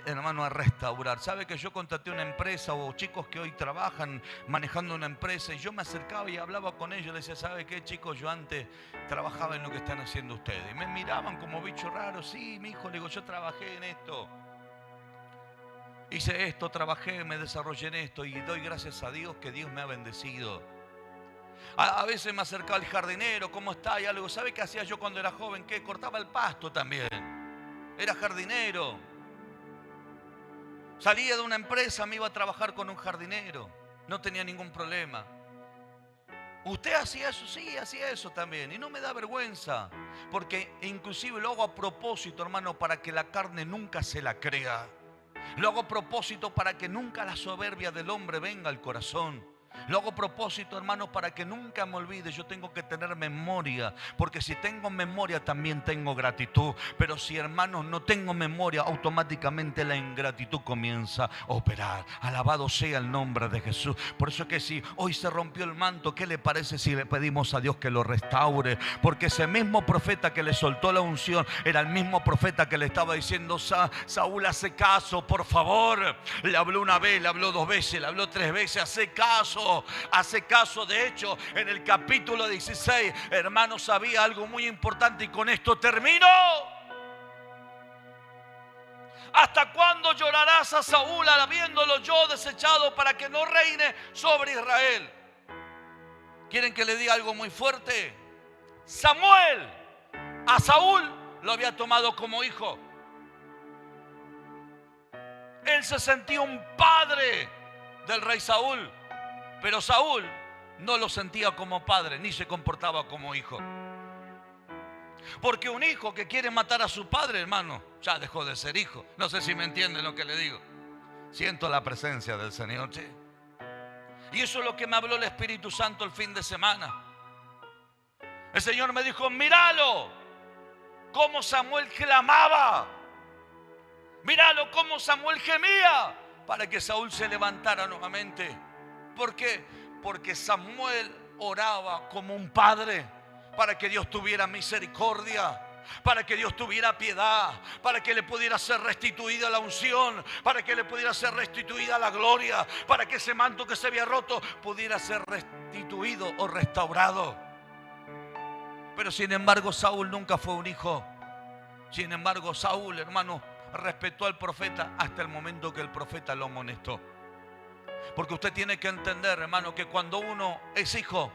hermano, a restaurar. ¿Sabe que yo contraté una empresa o chicos que hoy trabajan manejando una empresa y yo me acercaba y hablaba con ellos? Les decía, ¿sabe qué, chicos? Yo antes trabajaba en lo que están haciendo ustedes. Y me miraban como bicho raro. Sí, mi hijo, le digo, yo trabajé en esto. Hice esto, trabajé, me desarrollé en esto y doy gracias a Dios que Dios me ha bendecido. A veces me acercaba al jardinero, ¿cómo está? Y algo, ¿sabe qué hacía yo cuando era joven? ¿Qué? Cortaba el pasto también. Era jardinero. Salía de una empresa, me iba a trabajar con un jardinero. No tenía ningún problema. ¿Usted hacía eso? Sí, hacía eso también. Y no me da vergüenza. Porque inclusive lo hago a propósito, hermano, para que la carne nunca se la crea. Lo hago a propósito para que nunca la soberbia del hombre venga al corazón. Lo hago a propósito, hermanos, para que nunca me olvide. Yo tengo que tener memoria, porque si tengo memoria también tengo gratitud. Pero si, hermanos, no tengo memoria, automáticamente la ingratitud comienza a operar. Alabado sea el nombre de Jesús. Por eso es que si hoy se rompió el manto, ¿qué le parece si le pedimos a Dios que lo restaure? Porque ese mismo profeta que le soltó la unción era el mismo profeta que le estaba diciendo, Saúl, hace caso, por favor. Le habló una vez, le habló dos veces, le habló tres veces, hace caso. Hace caso. De hecho, en el capítulo 16, hermanos, había algo muy importante y con esto termino. ¿Hasta cuándo llorarás a Saúl habiéndolo yo desechado para que no reine sobre Israel? ¿Quieren que le diga algo muy fuerte? Samuel a Saúl lo había tomado como hijo. Él se sentía un padre del rey Saúl. Pero Saúl no lo sentía como padre, ni se comportaba como hijo. Porque un hijo que quiere matar a su padre, hermano, ya dejó de ser hijo. No sé si me entienden lo que le digo. Siento la presencia del Señor, ¿sí? Y eso es lo que me habló el Espíritu Santo el fin de semana. El Señor me dijo, míralo, cómo Samuel clamaba. Míralo, cómo Samuel gemía para que Saúl se levantara nuevamente. ¿Por qué? Porque Samuel oraba como un padre para que Dios tuviera misericordia, para que Dios tuviera piedad, para que le pudiera ser restituida la unción, para que le pudiera ser restituida la gloria, para que ese manto que se había roto pudiera ser restituido o restaurado. Pero sin embargo, Saúl nunca fue un hijo. Sin embargo, Saúl, hermano, respetó al profeta hasta el momento que el profeta lo amonestó. Porque usted tiene que entender, hermano, que cuando uno es hijo,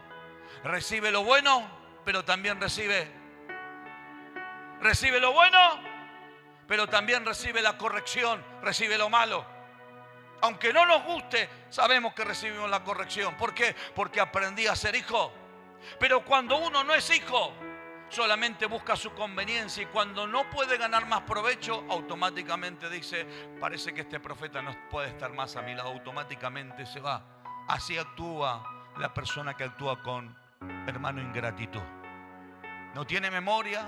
recibe lo bueno, pero también recibe lo bueno, pero también recibe la corrección, recibe lo malo. Aunque no nos guste, sabemos que recibimos la corrección. ¿Por qué? Porque aprendí a ser hijo. Pero cuando uno no es hijo, solamente busca su conveniencia y cuando no puede ganar más provecho, automáticamente dice, parece que este profeta no puede estar más a mi lado, automáticamente se va. Así actúa la persona que actúa con, hermano, ingratitud. No tiene memoria,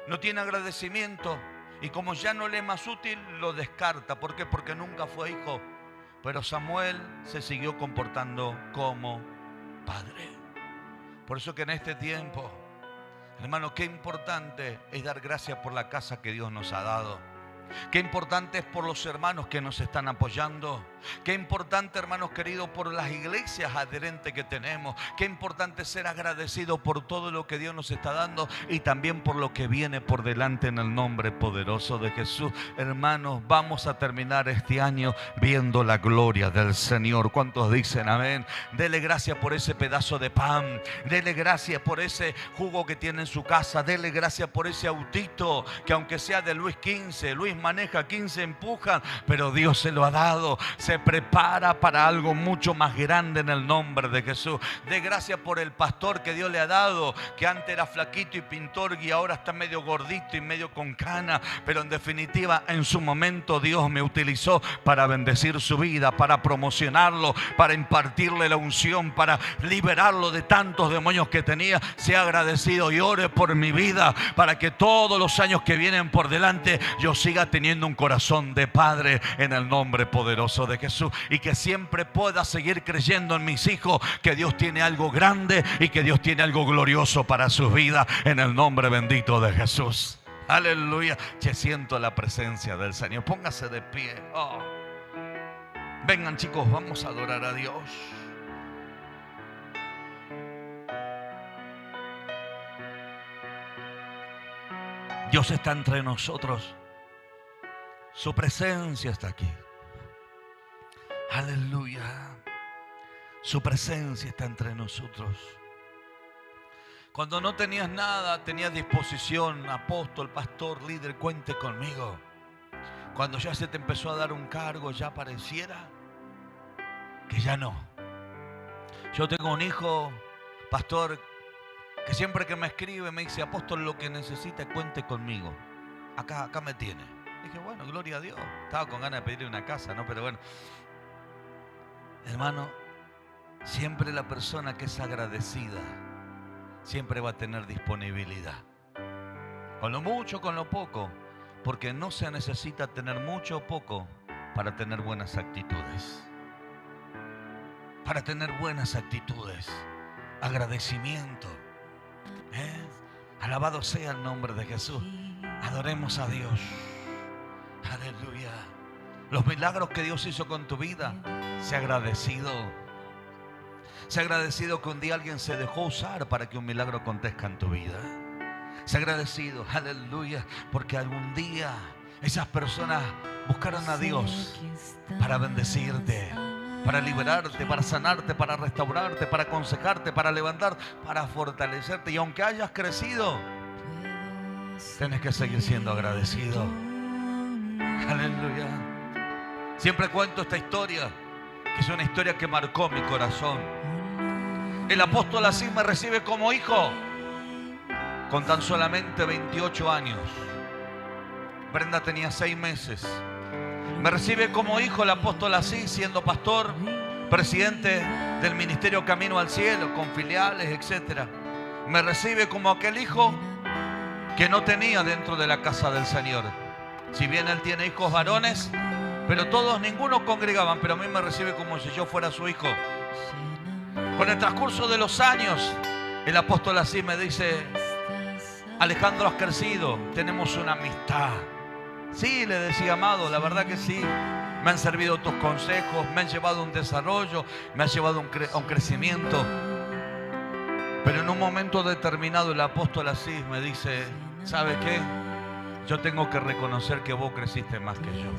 no tiene agradecimiento y como ya no le es más útil, lo descarta. ¿Por qué? Porque nunca fue hijo. Pero Samuel se siguió comportando como padre. Por eso que en este tiempo, hermano, qué importante es dar gracias por la casa que Dios nos ha dado. Qué importante es por los hermanos que nos están apoyando. Qué importante, hermanos queridos, por las iglesias adherentes que tenemos. Qué importante ser agradecido por todo lo que Dios nos está dando y también por lo que viene por delante en el nombre poderoso de Jesús. Hermanos, vamos a terminar este año viendo la gloria del Señor. ¿Cuántos dicen amén? Dele gracias por ese pedazo de pan. Dele gracias por ese jugo que tiene en su casa. Dele gracias por ese autito que aunque sea de Luis XV, Luis maneja, 15 empujan, pero Dios se lo ha dado. Se prepara para algo mucho más grande en el nombre de Jesús. De gracias por el pastor que Dios le ha dado, que antes era flaquito y pintor y ahora está medio gordito y medio con cana, pero en definitiva en su momento Dios me utilizó para bendecir su vida, para promocionarlo, para impartirle la unción, para liberarlo de tantos demonios que tenía. Sea agradecido y ore por mi vida para que todos los años que vienen por delante yo siga teniendo un corazón de padre en el nombre poderoso de Jesús, y que siempre pueda seguir creyendo en mis hijos que Dios tiene algo grande y que Dios tiene algo glorioso para sus vidas en el nombre bendito de Jesús. Aleluya. Che, siento la presencia del Señor. Póngase de pie. Oh. Vengan, chicos, vamos a adorar a Dios. Dios está entre nosotros. Su presencia está aquí. Aleluya. Su presencia está entre nosotros. Cuando no tenías nada, tenías disposición, apóstol, pastor, líder, cuente conmigo. Cuando ya se te empezó a dar un cargo, ya pareciera que ya no. Yo tengo un hijo, pastor, que siempre que me escribe me dice: apóstol, lo que necesita, cuente conmigo. Acá me tiene. Dije, bueno, gloria a Dios. Estaba con ganas de pedirle una casa, ¿no? Pero bueno, hermano, siempre la persona que es agradecida siempre va a tener disponibilidad. Con lo mucho, con lo poco. Porque no se necesita tener mucho o poco para tener buenas actitudes. Para tener buenas actitudes. Agradecimiento. Alabado sea el nombre de Jesús. Adoremos a Dios. Aleluya. Los milagros que Dios hizo con tu vida, sé agradecido. Sé agradecido que un día alguien se dejó usar para que un milagro acontezca en tu vida. Sé agradecido, aleluya, porque algún día esas personas buscaron a Dios para bendecirte, para liberarte, para sanarte, para restaurarte, para aconsejarte, para levantar, para fortalecerte. Y aunque hayas crecido, tienes que seguir siendo agradecido. Aleluya. Siempre cuento esta historia, que es una historia que marcó mi corazón. El apóstol así me recibe como hijo con tan solamente 28 años. Brenda tenía 6 meses. Me recibe como hijo el apóstol así, siendo pastor, presidente del ministerio Camino al Cielo, con filiales, etc. Me recibe como aquel hijo que no tenía dentro de la casa del Señor. Si bien él tiene hijos varones, pero ninguno congregaban, pero a mí me recibe como si yo fuera su hijo. Con el transcurso de los años, el apóstol así me dice: Alejandro, has crecido, tenemos una amistad. Sí, le decía, amado, la verdad que sí. Me han servido tus consejos, me han llevado a un desarrollo, me han llevado a un crecimiento. Pero en un momento determinado el apóstol así me dice: ¿sabe qué? Yo tengo que reconocer que vos creciste más que yo.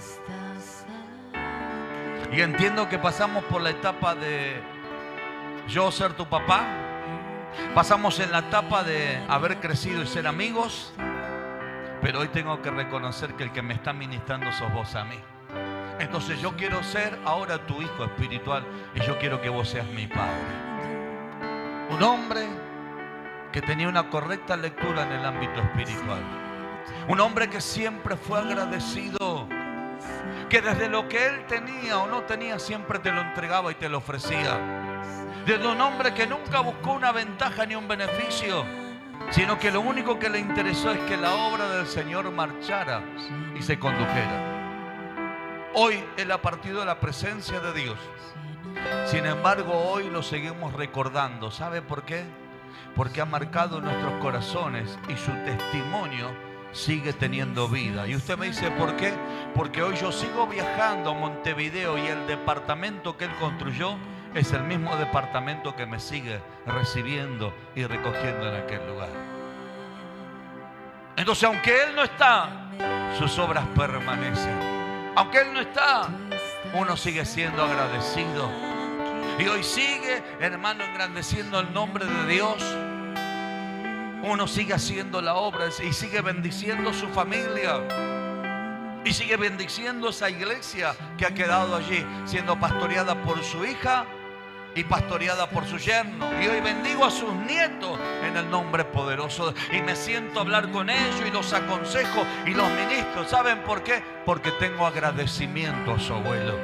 Y entiendo que pasamos por la etapa de yo ser tu papá. Pasamos en la etapa de haber crecido y ser amigos. Pero hoy tengo que reconocer que el que me está ministrando sos vos a mí. Entonces yo quiero ser ahora tu hijo espiritual y yo quiero que vos seas mi padre. Un hombre que tenía una correcta lectura en el ámbito espiritual. Un hombre que siempre fue agradecido. Que desde lo que él tenía o no tenía siempre te lo entregaba y te lo ofrecía. Desde un hombre que nunca buscó una ventaja ni un beneficio, sino que lo único que le interesó es que la obra del Señor marchara y se condujera. Hoy él ha partido de la presencia de Dios. Sin embargo, hoy lo seguimos recordando. ¿Sabe por qué? Porque ha marcado nuestros corazones y su testimonio sigue teniendo vida. Y usted me dice, ¿por qué? Porque hoy yo sigo viajando a Montevideo y el departamento que él construyó es el mismo departamento que me sigue recibiendo y recogiendo en aquel lugar. Entonces, aunque él no está, sus obras permanecen. Aunque él no está, uno sigue siendo agradecido. Y hoy sigue, hermano, engrandeciendo el nombre de Dios. Uno sigue haciendo la obra y sigue bendiciendo su familia. Y sigue bendiciendo esa iglesia que ha quedado allí, siendo pastoreada por su hija y pastoreada por su yerno. Y hoy bendigo a sus nietos en el nombre poderoso. Y me siento a hablar con ellos y los aconsejo y los ministro. ¿Saben por qué? Porque tengo agradecimiento a su abuelo.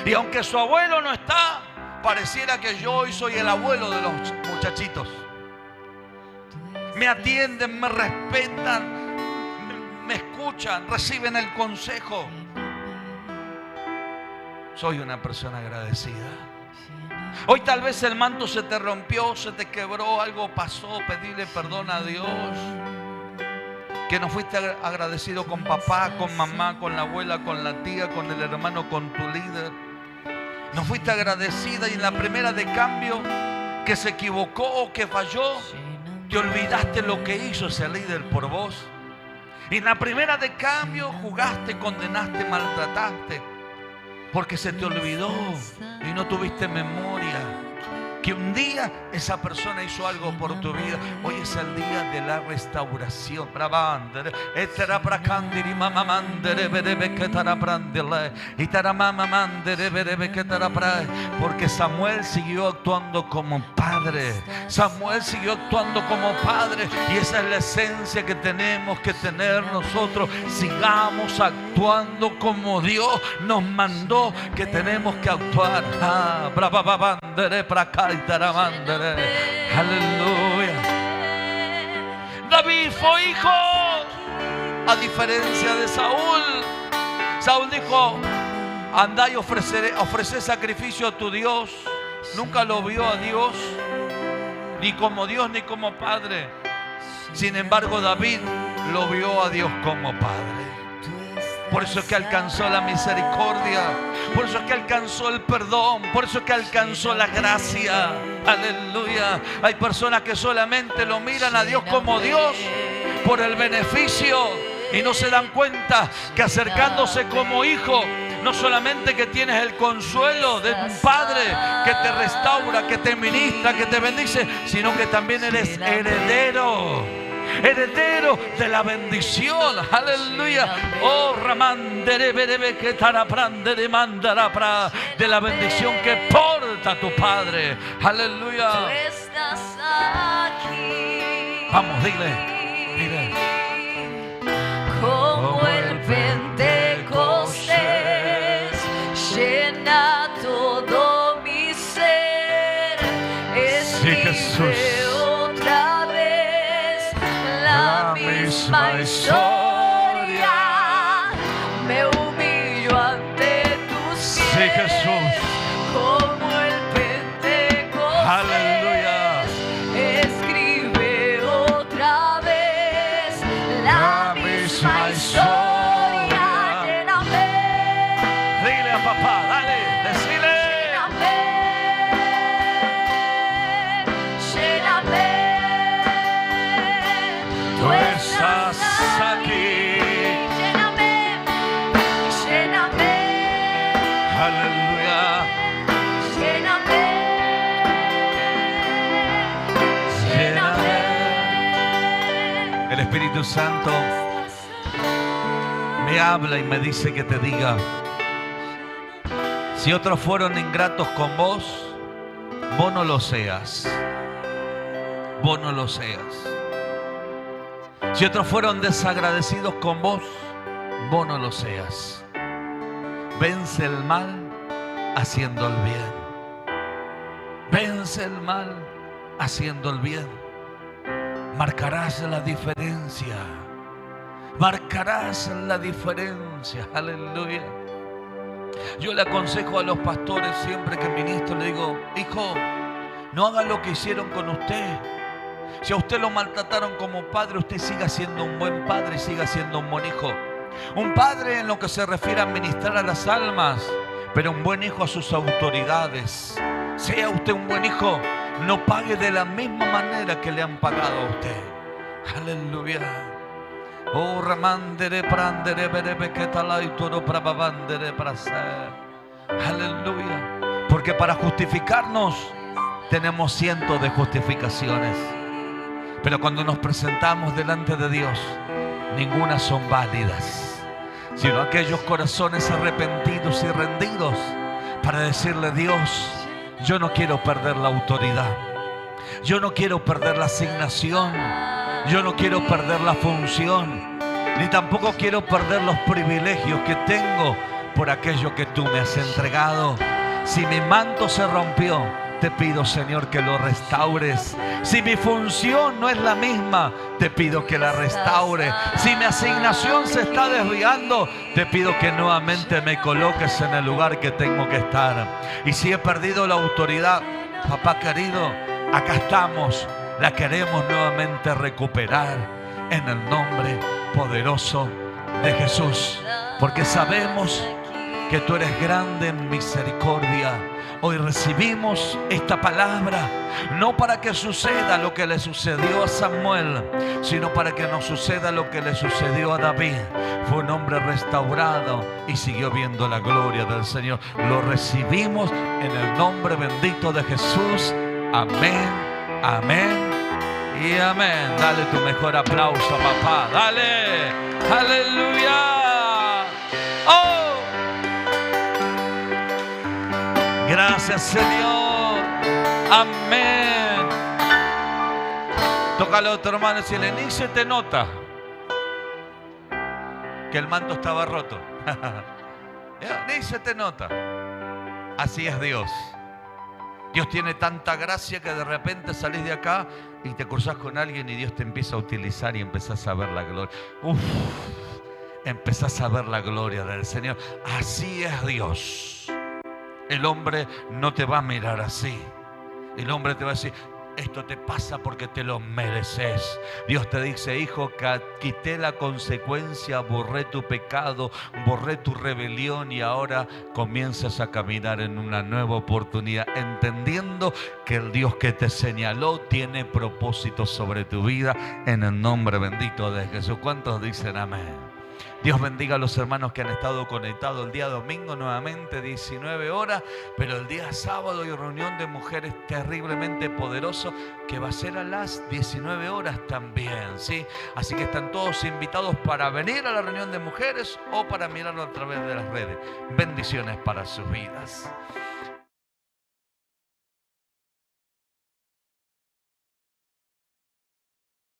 Y aunque su abuelo no está, pareciera que yo hoy soy el abuelo de los muchachitos. Me atienden, me respetan, me escuchan, reciben el consejo. Soy una persona agradecida. Hoy tal vez el manto se te rompió, se te quebró, algo pasó, pedirle perdón a Dios. Que no fuiste agradecido con papá, con mamá, con la abuela, con la tía, con el hermano, con tu líder. No fuiste agradecida y en la primera de cambio que se equivocó o que falló, te olvidaste lo que hizo ese líder por vos. Y en la primera de cambio jugaste, condenaste, maltrataste, porque se te olvidó y no tuviste memoria que un día esa persona hizo algo por tu vida. Hoy es el día de la restauración. Porque Samuel siguió actuando como padre. Samuel siguió actuando como padre. Y esa es la esencia que tenemos que tener nosotros. Sigamos actuando como Dios nos mandó que tenemos que actuar. Aleluya. David fue hijo, a diferencia de Saúl. Saúl dijo: andá y ofrece sacrificio a tu Dios. Nunca lo vio a Dios, ni como Dios ni como padre. Sin embargo, David lo vio a Dios como padre. Por eso es que alcanzó la misericordia. Por eso es que alcanzó el perdón. Por eso es que alcanzó la gracia. Aleluya. Hay personas que solamente lo miran a Dios como Dios por el beneficio y no se dan cuenta que acercándose como hijo, no solamente que tienes el consuelo de un padre que te restaura, que te ministra, que te bendice, sino que también eres heredero. Heredero de la bendición. Aleluya. Oh, Ramandere berebe que taraprandere mandara pra, de la bendición que porta tu Padre. Aleluya. Tú estás aquí. Vamos, dile. Como el Pentecostés llena todo mi ser. Sí, Jesús. Otra vez la misma historia. Me humillo ante tus pies. Sí, Jesús. Como el Pentecostés. Aleluya. Escribe otra vez la misma historia. Lléname. Dile a papá, dale, decile. Lléname. Tú estás aquí. Lléname. Lléname. Aleluya. Lléname. El Espíritu Santo me habla y me dice que te diga: si otros fueron ingratos con vos, vos no lo seas. Vos no lo seas. Si otros fueron desagradecidos con vos, vos no lo seas. Vence el mal haciendo el bien. Vence el mal haciendo el bien. Marcarás la diferencia. Marcarás la diferencia. Aleluya. Yo le aconsejo a los pastores siempre que ministro, le digo: hijo, no haga lo que hicieron con usted. Si a usted lo maltrataron como padre, usted siga siendo un buen padre y siga siendo un buen hijo. Un padre en lo que se refiere a ministrar a las almas, pero un buen hijo a sus autoridades. Sea usted un buen hijo, no pague de la misma manera que le han pagado a usted. Aleluya. Oh, ramandere prandere berebe que talay toro prababandere praser. Aleluya. Porque para justificarnos tenemos cientos de justificaciones, pero cuando nos presentamos delante de Dios, ninguna son válidas. sino aquellos corazones arrepentidos y rendidos para decirle: Dios, yo no quiero perder la autoridad, yo no quiero perder la asignación, yo no quiero perder la función, ni tampoco quiero perder los privilegios que tengo por aquello que tú me has entregado. Si mi manto se rompió, te pido, Señor, que lo restaures. Si mi función no es la misma, te pido que la restaure. Si mi asignación se está desviando, te pido que nuevamente me coloques en el lugar que tengo que estar. Y si he perdido la autoridad, papá querido, acá estamos. La queremos nuevamente recuperar en el nombre poderoso de Jesús. Porque sabemos que tú eres grande en misericordia. Hoy recibimos esta palabra, no para que suceda lo que le sucedió a Samuel, sino para que nos suceda lo que le sucedió a David. Fue un hombre restaurado y siguió viendo la gloria del Señor. Lo recibimos en el nombre bendito de Jesús. Amén, amén y amén. Dale tu mejor aplauso, papá. Dale, aleluya. ¡Oh! Gracias, Señor. Amén. Tócale a otro hermano y decirle: ni se te nota que el manto estaba roto. Ni se te nota. Así es Dios. Dios tiene tanta gracia que de repente salís de acá y te cruzas con alguien y Dios te empieza a utilizar y empezás a ver la gloria. Empezás a ver la gloria del Señor. Así es Dios. El hombre no te va a mirar así. El hombre te va a decir: esto te pasa porque te lo mereces. Dios te dice: hijo, quité la consecuencia, borré tu pecado, borré tu rebelión y ahora comienzas a caminar en una nueva oportunidad, entendiendo que el Dios que te señaló tiene propósitos sobre tu vida, en el nombre bendito de Jesús. ¿Cuántos dicen amén? Dios bendiga a los hermanos que han estado conectados el día domingo nuevamente 19 horas, pero el día sábado hay reunión de mujeres terriblemente poderoso que va a ser a las 19 horas también, ¿sí? Así que están todos invitados para venir a la reunión de mujeres o para mirarlo a través de las redes. Bendiciones para sus vidas.